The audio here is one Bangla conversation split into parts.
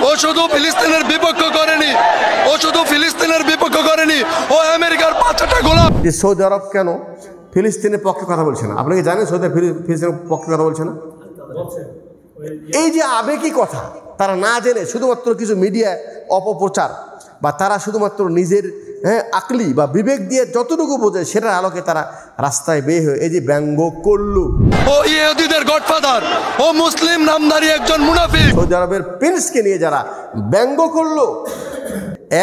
ও শুধু ফিলিস্তিনের বিপক্ষ করেনি, ও শুধু ফিলিস্তিনের বিপক্ষ করেনি, ও আমেরিকার 5টা গোলাপ। সৌদি আরব কেন ফিলিস্তিনের পক্ষে কথা বলছে না? আপনি কি জানেন সৌদি ফিলিস্তিনের পক্ষে কথা বলছে না? এই যে আবেগী কথা, তারা না জেনে শুধুমাত্র কিছু মিডিয়া অপপ্রচার, বা তারা শুধুমাত্র নিজের আকলি বা বিবেক দিয়ে যতটুকু বোঝে সেটার আলোকে তারা রাস্তায় বের হয়ে এই যে ব্যঙ্গ করলো, ও ইহুদিদের গডফাদার, ও মুসলিম নামধারী একজন মুনাফিক। সৌদি আরবের প্রিন্সকে নিয়ে যারা ব্যঙ্গ করলো,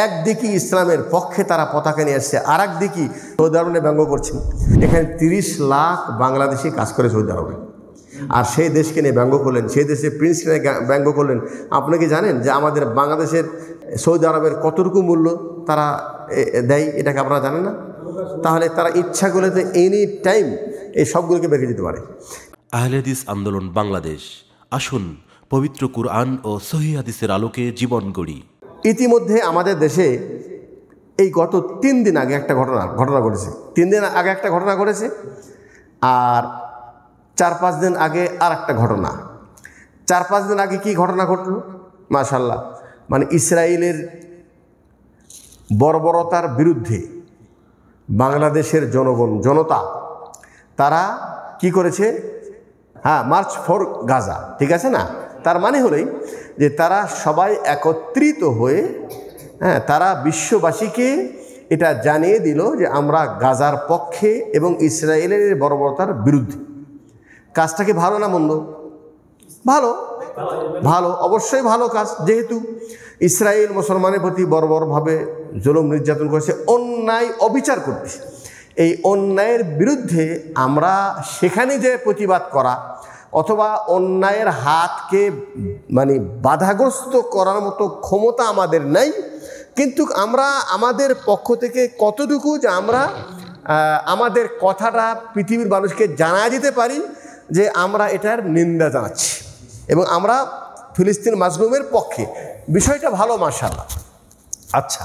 একদিকে ইসলামের পক্ষে তারা পতাকা নিয়ে আসছে, আর একদিকে সৌদি আরবে ব্যঙ্গ করছেন। এখানে 30 লাখ বাংলাদেশি কাজ করে সৌদি আরবে, আর সেই দেশকে নিয়ে ব্যঙ্গ করলেন, সেই দেশের প্রিন্সকে নিয়ে ব্যঙ্গ করলেন। আপনি কি জানেন যে আমাদের বাংলাদেশের সৌদি আরবের কতটুকু মূল্য তারা দেয়? এটাকে আপনারা জানেন না? তাহলে তারা ইচ্ছা করলে তো এনি টাইম এই সবগুলোকে বেঁকে যেতে পারে। আহলে হাদিস আন্দোলন বাংলাদেশ, আসুন পবিত্র কুরআন ও সহিহ হাদিসের আলোকে জীবন গড়ি। ইতিমধ্যে আমাদের দেশে এই গত 3 দিন আগে একটা ঘটনা ঘটেছে। 3 দিন আগে একটা ঘটনা ঘটেছে, আর 4-5 দিন আগে আর একটা ঘটনা। 4-5 দিন আগে কি ঘটনা ঘটলো? মাশাআল্লাহ, মানে ইসরায়েলের বর্বরতার বিরুদ্ধে বাংলাদেশের জনতা তারা কি করেছে? মার্চ ফর গাজা, ঠিক আছে না? তার মানে হলেই যে তারা সবাই একত্রিত হয়ে তারা বিশ্ববাসীকে এটা জানিয়ে দিল যে আমরা গাজার পক্ষে এবং ইসরায়েলের বর্বরতার বিরুদ্ধে। কাজটা কি ভালো না মন্দ? ভালো, ভালো, অবশ্যই ভালো কাজ। যেহেতু ইসরায়েল মুসলমানের প্রতি বর্বরভাবে জুলুম নির্যাতন করেছে, অন্যায় অবিচার করছে, এই অন্যায়ের বিরুদ্ধে আমরা সেখানে যে প্রতিবাদ করা অথবা অন্যায়ের হাতকে মানে বাধাগ্রস্ত করার মতো ক্ষমতা আমাদের নাই, কিন্তু আমরা আমাদের পক্ষ থেকে কতটুকু যে আমরা আমাদের কথাটা পৃথিবীর মানুষকে জানা দিতে পারি যে আমরা এটার নিন্দা জানাচ্ছি এবং আমরা ফিলিস্তিন মাজলুমের পক্ষে। বিষয়টা ভালো, মাশাআল্লাহ। আচ্ছা,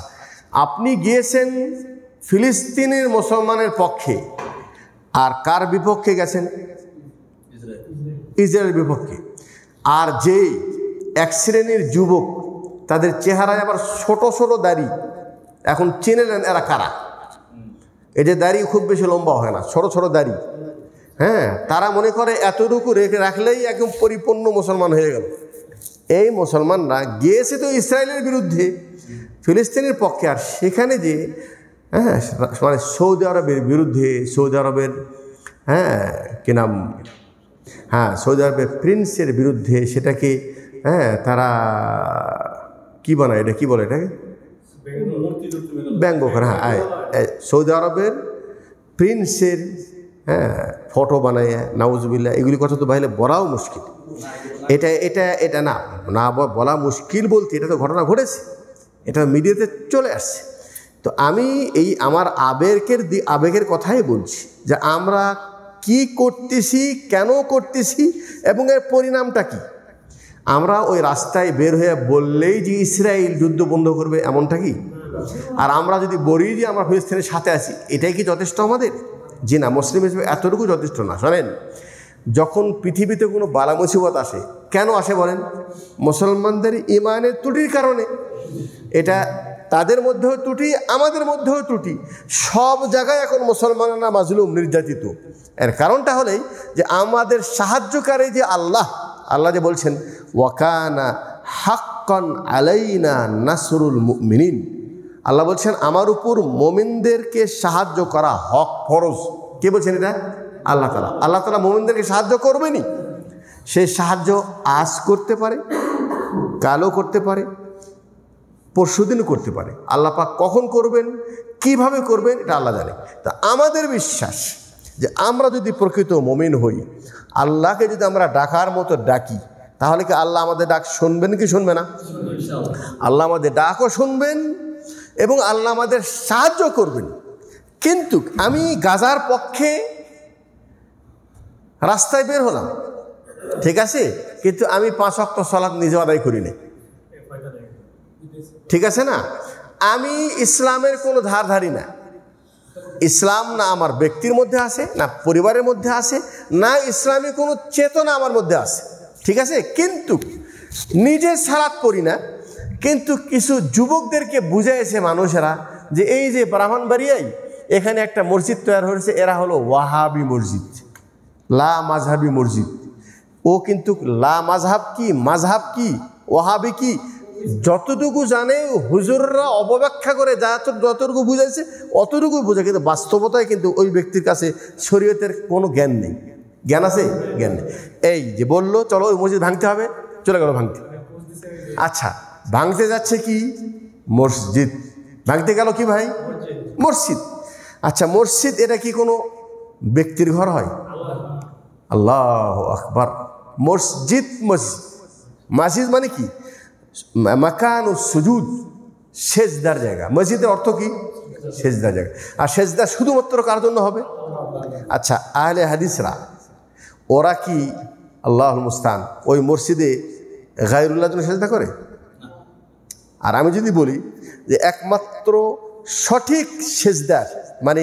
আপনি গিয়েছেন ফিলিস্তিনের মুসলমানের পক্ষে, আর কার বিপক্ষে গেছেন? ইসরায়েলের বিপক্ষে। আর যেই এক শ্রেণীর যুবক, তাদের চেহারায় আবার ছোট ছোট দাড়ি, এখন চিনে নেন এরা কারা? এই যে দাড়ি খুব বেশি লম্বা হয় না, ছোট ছোট দাড়ি, তারা মনে করে এতটুকু রেখে রাখলেই একদম পরিপূর্ণ মুসলমান হয়ে গেল। এই মুসলমানরা গিয়েছে তো ইসরায়েলের বিরুদ্ধে, ফিলিস্তিনের পক্ষে, আর সেখানে যে মানে সৌদি আরবের বিরুদ্ধে, সৌদি আরবের কি নাম, সৌদি আরবের প্রিন্সের বিরুদ্ধে সেটাকে তারা কি বানায়, এটা কি বলে, এটাকে ব্যঙ্গ করে। সৌদি আরবের প্রিন্সের ফটো বানায়, নাউজুবিল্লাহ, এগুলি কথা তো বাইরে বলাও মুশকিল। এটা এটা এটা না না বলা মুশকিল বলতে, এটা তো ঘটনা ঘটেছে, এটা মিডিয়াতে চলে আসছে। তো আমি এই আমার আবেগের কথাই বলছি যে আমরা কি করতেছি, কেন করতেছি এবং এর পরিণামটা কি। আমরা ওই রাস্তায় বের হয়ে বললেই যে ইসরায়েল যুদ্ধ বন্ধ করবে, এমনটা কি? আর আমরা যদি বলি যে আমরা ফিলিস্তিনের সাথে আছি, এটাই কি যথেষ্ট আমাদের? জি না, মুসলিম হিসেবে এতটুকু যথেষ্ট না। শোনেন, যখন পৃথিবীতে কোনো বালা মুসিবত আসে, কেন আসে বলেন? মুসলমানদের ইমানের ত্রুটির কারণে। এটা তাদের মধ্যেও ত্রুটি, আমাদের মধ্যেও ত্রুটি, সব জায়গায় এখন মুসলমানরা মাজলুম, নির্যাতিত। এর কারণটা হলেই যে আমাদের সাহায্যকারী যে আল্লাহ যে বলছেন ওয়াকানা হাক্কান আলাইনা নাসরুল মুমিনিন, আল্লাহ বলছেন আমার উপর মুমিনদেরকে সাহায্য করা হক, ফরজ। কে বলছেন এটা? আল্লাহ তাআলা। আল্লাহ তাআলা মুমিনদেরকে সাহায্য করবেনই। সেই সাহায্য আজ করতে পারে, কালও করতে পারে, পরশুদিনও করতে পারে। আল্লাহ পাক কখন করবেন, কিভাবে করবেন, এটা আল্লাহ জানে। তা আমাদের বিশ্বাস যে আমরা যদি প্রকৃত মুমিন হই, আল্লাহকে যদি আমরা ডাকার মতো ডাকি, তাহলে কি আল্লাহ আমাদের ডাক শুনবেন কি শুনবে না? আল্লাহ আমাদের ডাকও শুনবেন এবং আল্লাহ আমাদের সাহায্য করবেন। কিন্তু আমি গাজার পক্ষে রাস্তায় বের হলাম, ঠিক আছে, কিন্তু আমি 5 ওয়াক্ত সালাত নিজে আদায় করি না, ঠিক আছে না? আমি ইসলামের কোনো ধারি না। ইসলাম না আমার ব্যক্তির মধ্যে আছে, না পরিবারের মধ্যে আছে, না ইসলামী কোনো চেতনা আমার মধ্যে আছে, ঠিক আছে। কিন্তু নিজে সালাত পড়ি না, কিন্তু কিছু যুবকদেরকে বুঝাইছে মানুষেরা যে এই যে ব্রাহ্মণবাড়িয়ায় এখানে একটা মসজিদ তৈরি হয়েছে, এরা হলো ওয়াহাবি মসজিদ, লা মাযহাবি মসজিদ। ও কিন্তু লা মাযহাব কি, মাযহাব কি, ওয়াহাবি কি যতটুকু জানে হুজুররা অপব্যাখ্যা করে যতটুকু বুঝাইছে অতটুকু বোঝে, কিন্তু বাস্তবতায় কিন্তু ওই ব্যক্তির কাছে শরীয়তের কোনো জ্ঞান নেই। জ্ঞান আছে? জ্ঞান নেই। এই যে বললো চলো ওই মসজিদ ভাঙতে হবে, চলে গেল ভাঙতে। আচ্ছা, ভাঙতে যাচ্ছে কি? মসজিদ। ভাঙতে গেল কি ভাই? মসজিদ। আচ্ছা, মসজিদ এটা কি কোনো ব্যক্তির ঘর হয়? আল্লাহু আকবার। মসজিদ, মসজিদ, মসজিদ মানে কি? মাকানুস সুজুদ, সেজদার জায়গা। মসজিদের অর্থ কি? সেজদার জায়গা। আর সেজদা শুধুমাত্র কার জন্য হবে? আচ্ছা, আহলে হাদিসরা ওরা কি আল্লাহুল মুস্তান ওই মসজিদে গায়রুল্লাহর জন্য সেজদা করে? আর আমি যদি বলি যে একমাত্র সঠিক সেজদা মানে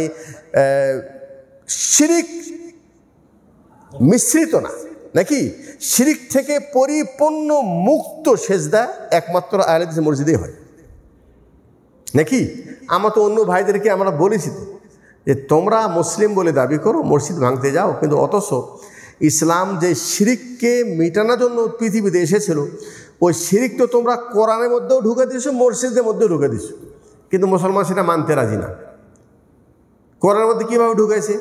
শিরিক মিশ্রিত না, নাকি শিরিক থেকে পরিপূর্ণ মুক্ত সেজদা একমাত্র আহলে হাদিস মসজিদেই হয়, নাকি? আমরা তো অন্য ভাইদেরকে আমরা বলেছি তো যে তোমরা মুসলিম বলে দাবি করো, মসজিদ ভাঙতে যাও, কিন্তু অথচ ইসলাম যে শিরিককে মেটানোর জন্য পৃথিবীতে এসেছিল ওই শিরিক তো তোমরা কোরআনের মধ্যেও ঢুকে দিয়েছো, মসজিদের মধ্যেও ঢুকে দিয়েছো, কিন্তু মুসলমান সেটা মানতে রাজি না। কোরআনের মধ্যে কীভাবে ঢুকাইছে?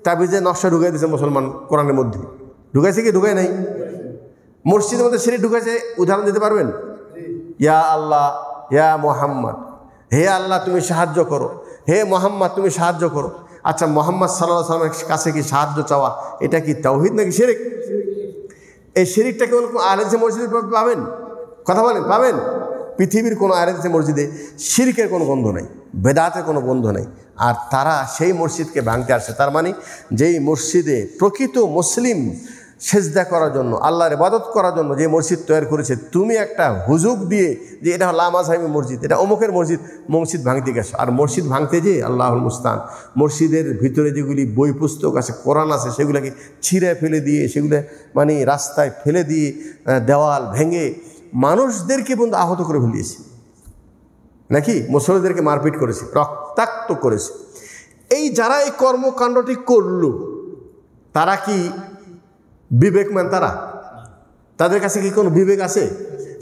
তাবিজে নকশা ঢুকাই দিয়েছে মুসলমান, কোরআনের মধ্যে ঢুকাইছে কি ঢুকায় নাই? মসজিদের মধ্যে শিরিক ঢুকাইছে, উদাহরণ দিতে পারবেন? ইয়া আল্লাহ, ইয়া মোহাম্মদ, হে আল্লাহ তুমি সাহায্য করো, হে মোহাম্মদ তুমি সাহায্য করো। আচ্ছা, মোহাম্মদ সাল্লাল্লাহু আলাইহি ওয়াসাল্লামের কাছে কি সাহায্য চাওয়া এটা কি তাওহীদ নাকি শিরিক? এই শিরিকটা কোন আহলে হাদিস মসজিদে পাবেন? কথা বলেন, পাবেন? পৃথিবীর কোনো আহলে হাদিস মসজিদে শিরিকের কোনো গন্ধ নেই, বেদাতের কোনো গন্ধ নেই। আর তারা সেই মসজিদকে ভাঙতে আসছে। তার মানে যেই মসজিদে প্রকৃত মুসলিম সেজদা করার জন্য, আল্লাহর ইবাদত করার জন্য যে মসজিদ তৈরি করেছে, তুমি একটা হুজুগ দিয়ে যে এটা লা মাযহাবি মসজিদ, এটা অমুকের মসজিদ, মসজিদ ভাঙতে গেছো। আর মসজিদ ভাঙতে যে আল্লাহুল মুস্তান মসজিদের ভিতরে যেগুলি বই পুস্তক আছে, কোরআন আছে, সেগুলোকে ছিঁড়ে ফেলে দিয়ে, সেগুলো মানে রাস্তায় ফেলে দিয়ে, দেওয়াল ভেঙে মানুষদেরকে বন্ধু আহত করে ফেলিয়েছে, নাকি মুসলমানদেরকে মারপিট করেছে, রক্তাক্ত করেছে। এই যারা এই কর্মকাণ্ডটি করলো তারা কি বিবেকমান? তাদের কাছে কি কোনো বিবেক আছে?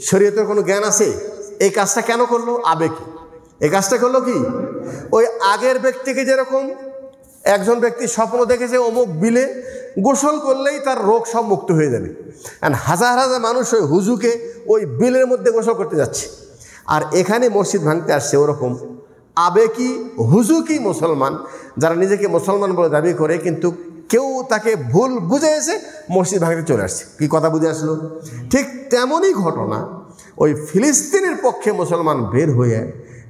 শরীয়তের কোনো জ্ঞান আছে? এই কাজটা কেন করলো? আবেগ। এই কাজটা করলো কি? ওই আগের ব্যক্তিকে যেরকম একজন ব্যক্তি স্বপ্ন দেখেছে অমুক বিলে গোসল করলেই তার রোগ সব মুক্ত হয়ে যাবে, আর হাজার হাজার মানুষ ওই হুজুকে ওই বিলের মধ্যে গোসল করতে যাচ্ছে। আর এখানে মসজিদ ভাঙতে আসছে ওরকম আবেগী হুজুকি মুসলমান, যারা নিজেকে মুসলমান বলে দাবি করে, কিন্তু কেউ তাকে ভুল বুঝেছে, মসজিদ ভাঙতে চলে আসছে। কি কথা বুঝে আসলো? ঠিক তেমনই ঘটনা ওই ফিলিস্তিনের পক্ষে মুসলমান বের হয়ে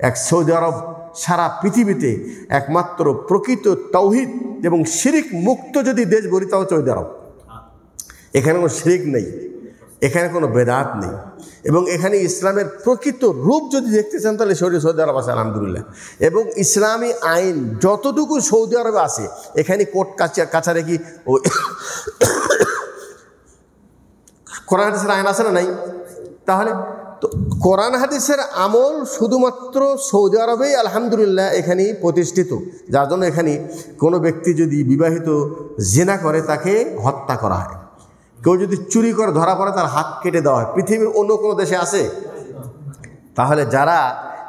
এক সৌদি আরব সারা পৃথিবীতে একমাত্র প্রকৃত তাওহীদ এবং শিরিক মুক্ত যদি দেশ বলি তাও সৌদি আরব। এখানে কোনো শিরিক নেই, এখানে কোনো বেদাত নেই, এবং এখানে ইসলামের প্রকৃত রূপ যদি দেখতে চান তাহলে সৌদি আরব আছে আলহামদুলিল্লাহ। এবং ইসলামী আইন যতটুকু সৌদি আরবে আছে, এখানে কোর্ট কাছারি কি ওই কোরআন হাদিসের আইন আছে না নাই? তাহলে তো কোরআন হাদিসের আমল শুধুমাত্র সৌদি আরবেই আলহামদুলিল্লাহ এখানেই প্রতিষ্ঠিত, যার জন্য এখানে কোনো ব্যক্তি যদি বিবাহিত জিনা করে তাকে হত্যা করা হয়, কেউ যদি চুরি করে ধরা পড়ে তার হাত কেটে দেওয়া হয়। পৃথিবীর অন্য কোনো দেশে আছে? তাহলে যারা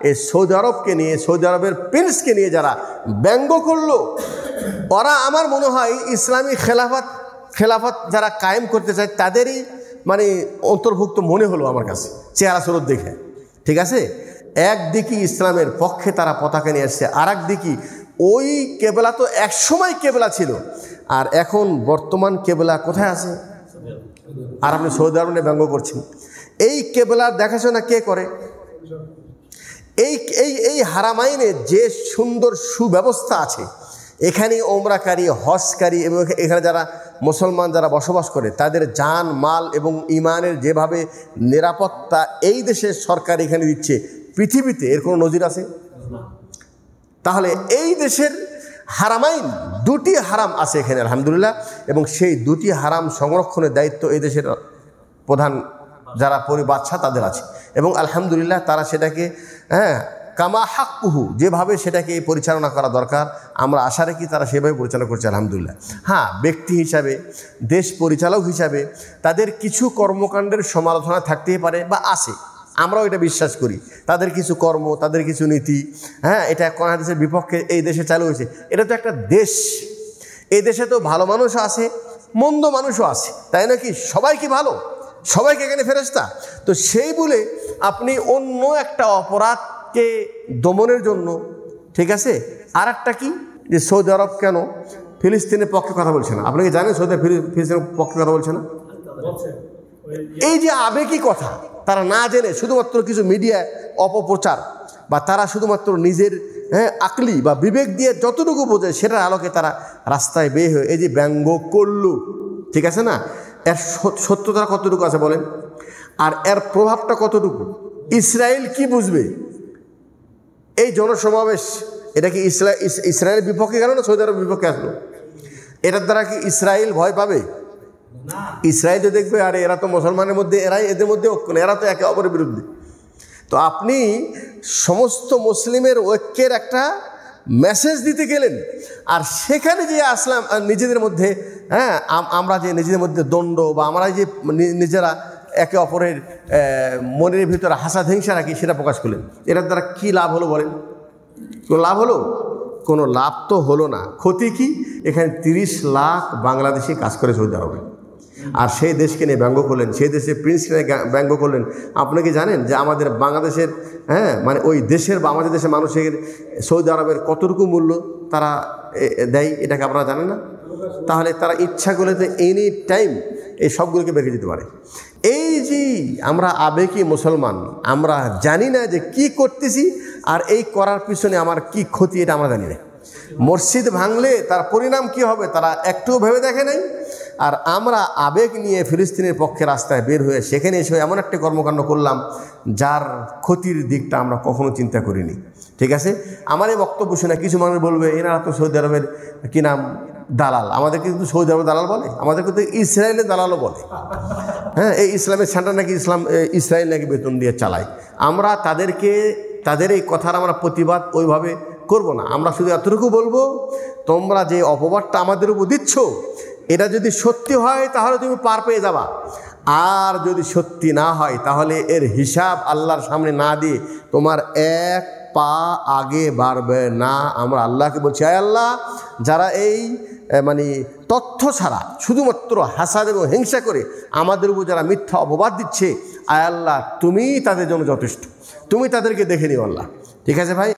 এই সৌদি আরবকে নিয়ে, সৌদি আরবের প্রিন্সকে নিয়ে যারা ব্যঙ্গ করলো, ওরা আমার মনে হয় ইসলামী খেলাফত যারা কায়েম করতে চায় তাদেরই মানে অন্তর্ভুক্ত মনে হলো আমার কাছে চেহারা স্বরূপ দেখে। ঠিক আছে, একদিকে ইসলামের পক্ষে তারা পতাকা নিয়ে আসছে, আর একদিকে ওই কেবলা তো একসময় কেবলা ছিল, আর এখন বর্তমান কেবলা কোথায় আছে? আর আপনি সৌদি আরবে ব্যঙ্গ করছেন। এই কেবলার দেখাশোনা কে করে? এই হারামাইনে যে সুন্দর সুব্যবস্থা আছে, এখানে ওমরাকারী, হজকারী এবং এখানে যারা মুসলমান যারা বসবাস করে তাদের জান মাল এবং ইমানের যেভাবে নিরাপত্তা এই দেশের সরকার এখানে দিচ্ছে, পৃথিবীতে এর কোনো নজির আছে? তাহলে এই দেশের হারামাইন দুটি হারাম আছে এখানে আলহামদুলিল্লাহ, এবং সেই দুটি হারাম সংরক্ষণের দায়িত্ব এই দেশের প্রধান যারা বাদশা তাদের আছে। এবং আলহামদুলিল্লাহ তারা সেটাকে কামা হাক্কুহু যেভাবে সেটাকে পরিচালনা করা দরকার আমরা আশা রাখি তারা সেভাবে পরিচালনা করছে আলহামদুলিল্লাহ। হ্যাঁ, ব্যক্তি হিসাবে, দেশ পরিচালক হিসাবে তাদের কিছু কর্মকাণ্ডের সমালোচনা থাকতেই পারে বা আছে, আমরাও এটা বিশ্বাস করি। তাদের কিছু কর্ম, তাদের কিছু নীতি, এটা কোন দেশের বিপক্ষে এই দেশে চালু হয়েছে। এটা তো একটা দেশ, এই দেশে তো ভালো মানুষও আছে, মন্দ মানুষও আছে, তাই নাকি? সবাই কি ভালো? সবাইকে এখানে ফেরেশতা? তো সেই বলে আপনি অন্য একটা অপরাধকে দমনের জন্য, ঠিক আছে, আর একটা কি যে সৌদি আরব কেন ফিলিস্তিনের পক্ষে কথা বলছে না? আপনি কি জানেন সৌদি আরব ফিলিস্তিনের পক্ষে কথা বলছে না? এই যে আবেগী কথা, তারা না জেনে শুধুমাত্র কিছু মিডিয়ায় অপপ্রচার বা তারা শুধুমাত্র নিজের আকলি বা বিবেক দিয়ে যতটুকু বোঝে সেটার আলোকে তারা রাস্তায় বের হয়ে এই যে ব্যঙ্গ করলো, ঠিক আছে না, এর সত্যতা কতটুকু আছে বলেন? আর এর প্রভাবটা কতটুকু? ইসরায়েল কি বুঝবে? এই জনসমাবেশ এটা কি ইসরায়েলের বিপক্ষে গেল না সৌদি আরবের বিপক্ষে আসলো? এটার দ্বারা কি ইসরায়েল ভয় পাবে? ইসরায়েল তো দেখবে আরে এরা তো মুসলমানের মধ্যে, এদের মধ্যে ঐক্য নেই, এরা তো একে অপরের বিরুদ্ধে। তো আপনি সমস্ত মুসলিমের ঐক্যের একটা মেসেজ দিতে গেলেন, আর সেখানে যে আসলাম নিজেদের মধ্যে আমরা যে নিজেদের মধ্যে দ্বন্দ্ব বা আমরা যে নিজেরা একে অপরের মনের ভিতরে হাসাদ হিংসা রাখি সেটা প্রকাশ করলেন। এটার দ্বারা কি লাভ হলো বলেন? কোনো লাভ হলো? কোনো লাভ তো হলো না। ক্ষতি কি? এখানে 30 লাখ বাংলাদেশি কাজ করে সৌদি আরবে, আর সেই দেশকে নিয়ে ব্যঙ্গ করলেন, সেই দেশের প্রিন্সকে নিয়ে ব্যঙ্গ করলেন। আপনি কি জানেন যে আমাদের বাংলাদেশের মানে ওই দেশের বা আমাদের দেশের মানুষের সৌদি আরবের কতটুকু মূল্য তারা দেয়? এটাকে আপনারা জানেন না? তাহলে তারা ইচ্ছা করলে তো এনি টাইম এই সবগুলোকে বেঁকে দিতে পারে। এই যে আমরা আবেগী মুসলমান, আমরা জানি না যে কি করতেছি আর এই করার পিছনে আমার কি ক্ষতি, এটা আমরা জানি না। মসজিদ ভাঙলে তার পরিণাম কি হবে তারা একটুও ভেবে দেখে নাই। আর আমরা আবেগ নিয়ে ফিলিস্তিনের পক্ষে রাস্তায় বের হয়ে সেখানে এসে এমন একটা কর্মকাণ্ড করলাম যার ক্ষতির দিকটা আমরা কখনো চিন্তা করিনি, ঠিক আছে? আমার এই বক্তব্য শুনে কিছু মানুষ বলবে এনারা তো সৌদি আরবের কি নাম দালাল, আমাদেরকে কিন্তু সৌদি আরবের দালাল বলে, আমাদেরকে তো ইসরায়েলের দালালও বলে। এই ইসলামের সেন্টার নাকি ইসরায়েল নাকি বেতন দিয়ে চালায়। আমরা তাদের এই কথার আমরা প্রতিবাদ ওইভাবে করব না। আমরা শুধু এতটুকু বলবো, তোমরা যে অপবাদটা আমাদের উপর দিচ্ছ এটা যদি সত্যি হয় তাহলে তুমি পার পেয়ে যাবা, আর যদি সত্যি না হয় তাহলে এর হিসাব আল্লাহর সামনে না দিয়ে তোমার এক পা আগে বাড়বে না। আমরা আল্লাহকে বলছি, আয় আল্লাহ, যারা এই মানে তথ্য ছাড়া শুধুমাত্র হাসাদ এবং হিংসা করে আমাদের উপর যারা মিথ্যা অপবাদ দিচ্ছে, আয় আল্লাহ তুমি তাদের জন্য যথেষ্ট, তুমি তাদেরকে দেখে নিও আল্লাহ। ঠিক আছে ভাই?